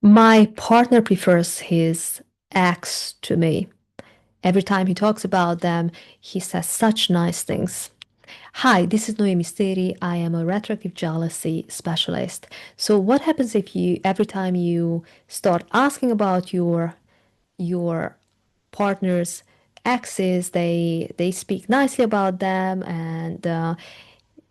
My partner prefers his ex to me. Every time he talks about them, he says such nice things. Hi, this is Noemi. I am a retroactive jealousy specialist. So what happens if you every time you start asking about your partner's exes, they speak nicely about them, and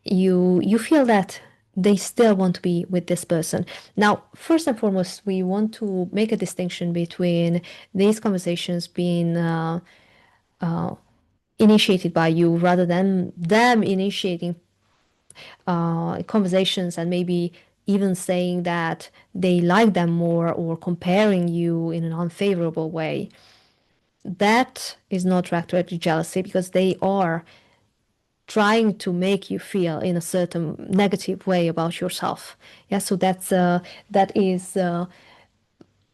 you feel that they still want to be with this person. Now, first and foremost, we want to make a distinction between these conversations being initiated by you rather than them initiating conversations and maybe even saying that they like them more or comparing you in an unfavorable way. That is not retroactive jealousy because they are trying to make you feel in a certain negative way about yourself. Yeah, so that is uh,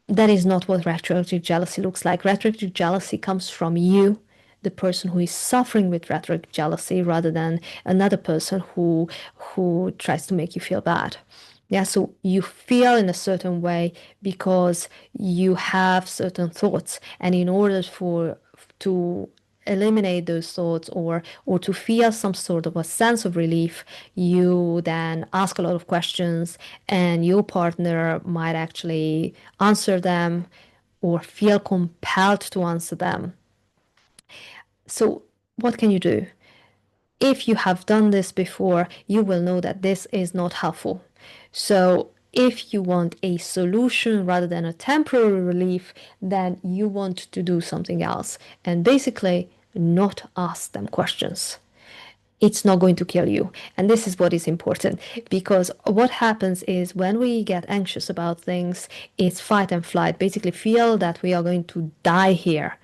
that is not what retroactive jealousy looks like. Retroactive jealousy comes from you, the person who is suffering with retroactive jealousy, rather than another person who tries to make you feel bad. Yeah, so you feel in a certain way because you have certain thoughts, and in order for to eliminate those thoughts or to feel some sort of a sense of relief, you then ask a lot of questions, and your partner might actually answer them or feel compelled to answer them. So what can you do? If you have done this before, you will know that this is not helpful. So if you want a solution rather than a temporary relief, then you want to do something else and basically not ask them questions. It's not going to kill you. And this is what is important, because what happens is when we get anxious about things, it's fight and flight, basically feel that we are going to die here.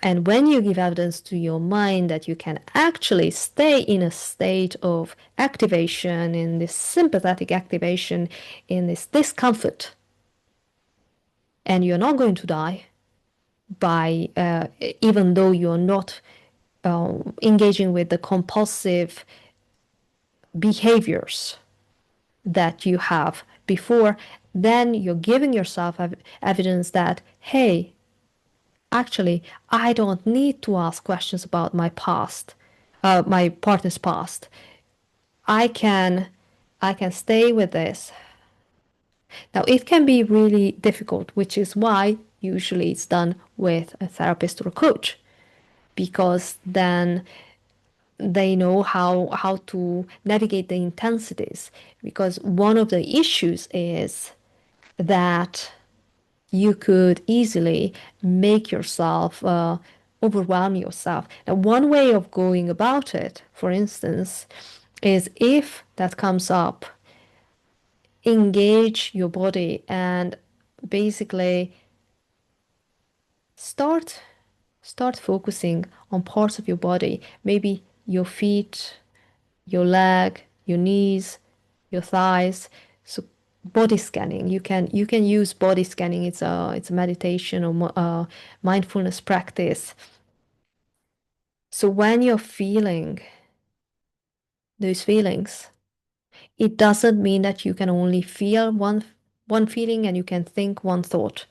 And when you give evidence to your mind that you can actually stay in a state of activation, in this sympathetic activation, in this discomfort, and you're not going to die by, even though you're not engaging with the compulsive behaviors that you have before, then you're giving yourself evidence that, hey, actually, I don't need to ask questions about my past, my partner's past. I can, I can stay with this. Now, it can be really difficult, which is why usually it's done with a therapist or a coach, because then they know how to navigate the intensities. Because one of the issues is that you could easily make yourself overwhelm yourself. Now, one way of going about it, for instance, is if that comes up, engage your body and basically start start focusing on parts of your body, maybe your feet, your leg, your knees, your thighs. So body scanning. You can use body scanning. It's a meditation or mindfulness practice. So when you're feeling those feelings, it doesn't mean that you can only feel one feeling and you can think one thought.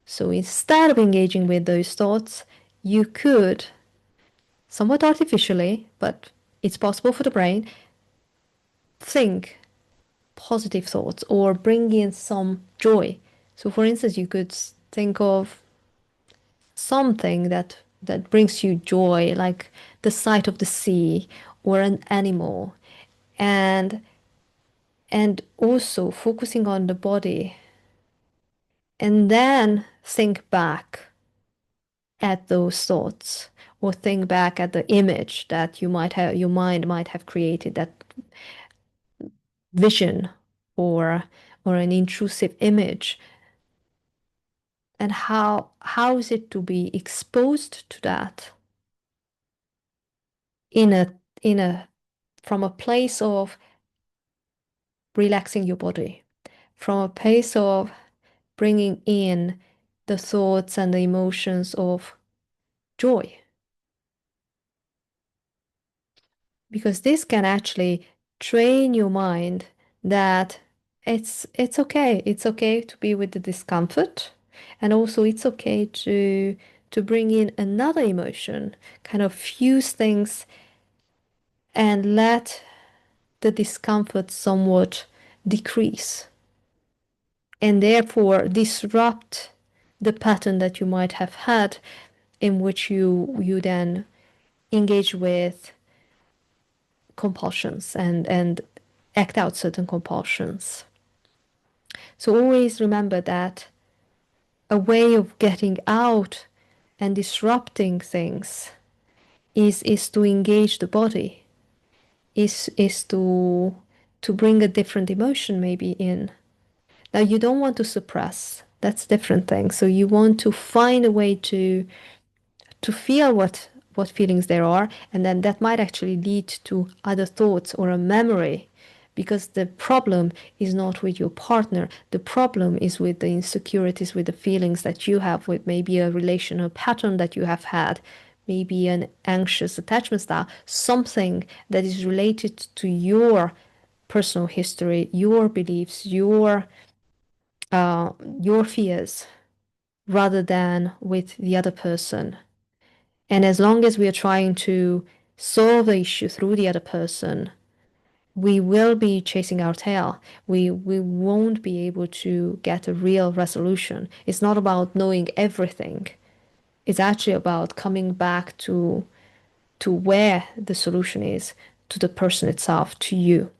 So instead of engaging with those thoughts, you could somewhat artificially, but it's possible for the brain, think positive thoughts or bring in some joy. So, for instance, you could think of something that brings you joy, like the sight of the sea or an animal, and also focusing on the body, and then think back at those thoughts or think back at the image that your mind might have created, that vision or an intrusive image, and how is it to be exposed to that in a from a place of relaxing your body, from a place of bringing in the thoughts and the emotions of joy, because this can actually train your mind that it's okay. It's okay to be with the discomfort, and also it's okay to bring in another emotion, kind of fuse things and let the discomfort somewhat decrease, and therefore disrupt the pattern that you might have had, in which you then engage with compulsions and act out certain compulsions. So always remember that a way of getting out and disrupting things is to engage the body, is to bring a different emotion maybe in. Now you don't want to suppress. That's a different thing. So you want to find a way to feel what feelings there are, and then that might actually lead to other thoughts or a memory, because the problem is not with your partner. The problem is with the insecurities, with the feelings that you have, with maybe a relational pattern that you have had, maybe an anxious attachment style, something that is related to your personal history, your beliefs, your fears, rather than with the other person. And as long as we are trying to solve the issue through the other person, we will be chasing our tail. We won't be able to get a real resolution. It's not about knowing everything. It's actually about coming back to where the solution is, to the person itself, to you.